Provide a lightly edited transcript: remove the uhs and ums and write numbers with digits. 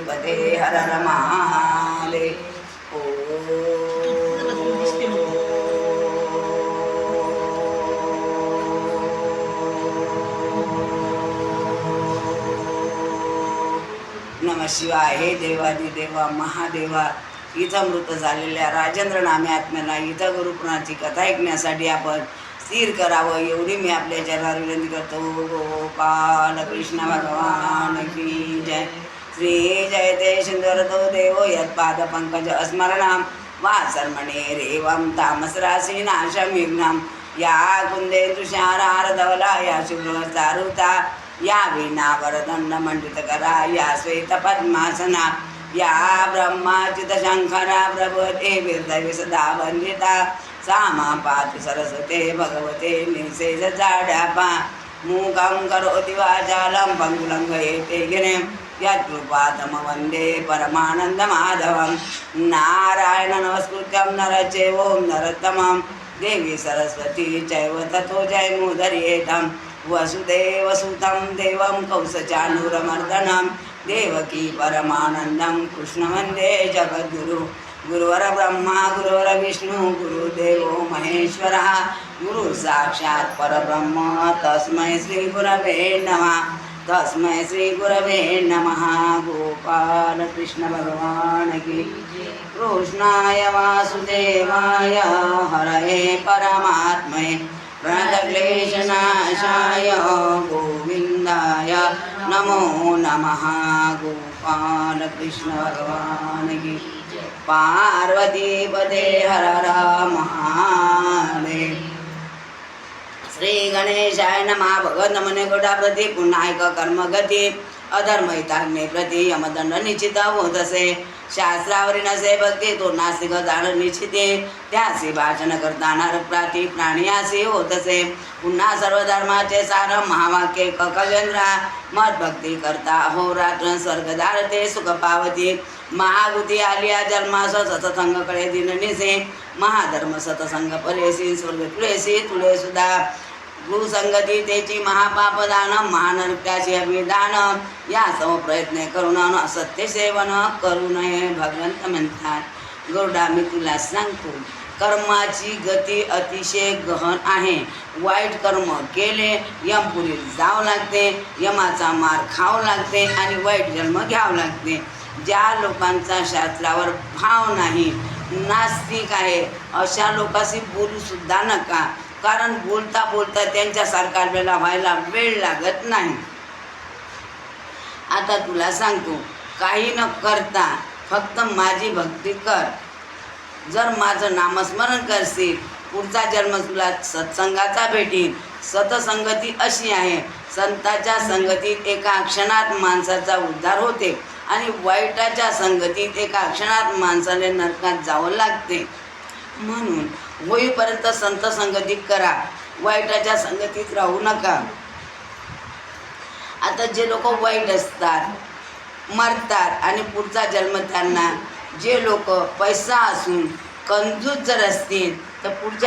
पार्वतीपते हर हर महादेव. नमः शिवाय. हे देवादी देवा महादेवा, इथं मृत झालेल्या राजेंद्र नामे आत्म्याला इथं गुरुपुराणाची कथा ऐकण्यासाठी आपण स्थिर करावं एवढी मी आपल्या चरणावर विनंती करतो. गोपाल कृष्ण भगवान की जय. श्री जयते सिंधुरतो देवो यत्पाद पंकज स्मरणं वासर्मणे रेवं तामसराशी नाशं युग्नं या कुंदे तुषारारधवला या शुभ्रचारुता या वीणावरदंड मंडितकरा या श्वेतपद्मासना या ब्रह्माच्युत शंकरा प्रभवते वीरदैवी सदा वंदिता सामा पातु सरस्वते भगवते निशेष जाड्यापा मूकं करोति वाचालं पंगुलं गयेते गिरिं यत्कृपातम वन्दे परमानन्दमाधवं. नारायण नमस्कृत्यं नरं चैव नरोत्तमं देवी सरस्वती चैव ततो जयमुदीरयेतं. वसुदेवसुतं देवं कंसचाणूरमर्दनं देवकी परमानन्दं कृष्ण वन्दे जगद्गुरु. गुरुवर ब्रह्मा गुरुवर विष्णु गुरुदेवो महेश्वरः गुरु साक्षात् परब्रह्म तस्मै श्री गुरवे नमः. तस्मै श्री गुरवे नमः. गोपाल कृष्ण भगवान की. कृष्णाय वासुदेवाय हरये परमात्मने प्रणतक्लेशनाशाय गोविंदाय नमो नमः. गोपाल कृष्ण भगवान की. पार्वतीपते हर हर महादेव. श्री गणेशाय नमः. भगवत नमने गोडा प्रति पुन्हा एक कर्मगती अधर्म हिताग्ने प्रति यमदंड निश्चित होत असे. शास्त्रावरी नसे भक्ती तो नास्तिक जाण निश्चिते त्यासी भाषण करताना प्राती प्राणियासी होत असे. पुन्हा सर्व धर्माचे सार महावाक्य ककलेंद्रा मत भक्ती करता अहोरात्र स्वर्गदार ते सुख पावती. महागुती आलिया जन्मास सतसंग कळे दिन निसे महाधर्म सतसंग परेसी स्वर्ग तुळेसी तुळे सुधा. गुरुसंगती त्याची महापापदान महानरकाशी अभिदान या सम प्रयत्न करून असत्य सेवन करू नये. भगवंत म्हणतात गौडा मी तुला सांगतो कर्माची गती अतिशय गहन आहे. वाईट कर्म केले यमपुरी जावं लागते, यमाचा मार खावं लागते आणि वाईट जन्म घ्यावं लागते. ज्या लोकांचा शास्त्रावर भाव नाही नास्तिक आहे अशा लोकांशी बोलू सुद्धा नका, कारण बोलता बोलता त्यांच्यासारखा आपल्याला व्हायला वेळ लागत नाही. आता तुला सांगतो काही न करता फक्त माझी भक्ती कर. जर माझं नामस्मरण करशील पुढचा जन्म तुला सत्संगाचा भेटील. सतसंगती अशी आहे संतांच्या संगतीत एका क्षणात माणसाचा उद्धार होते आणि वाईटाच्या संगतीत एका क्षणात माणसाने नरकात जावं लागते. म्हणून होईपर्यंत संत संगतीत करा, वाईटाच्या संगतीत राहू नका. आता जे लोक वाईट असतात मरतात आणि पुढचा जन्म त्यांना जे लोक पैसा असून कंजूस जर असतील तर पुढच्या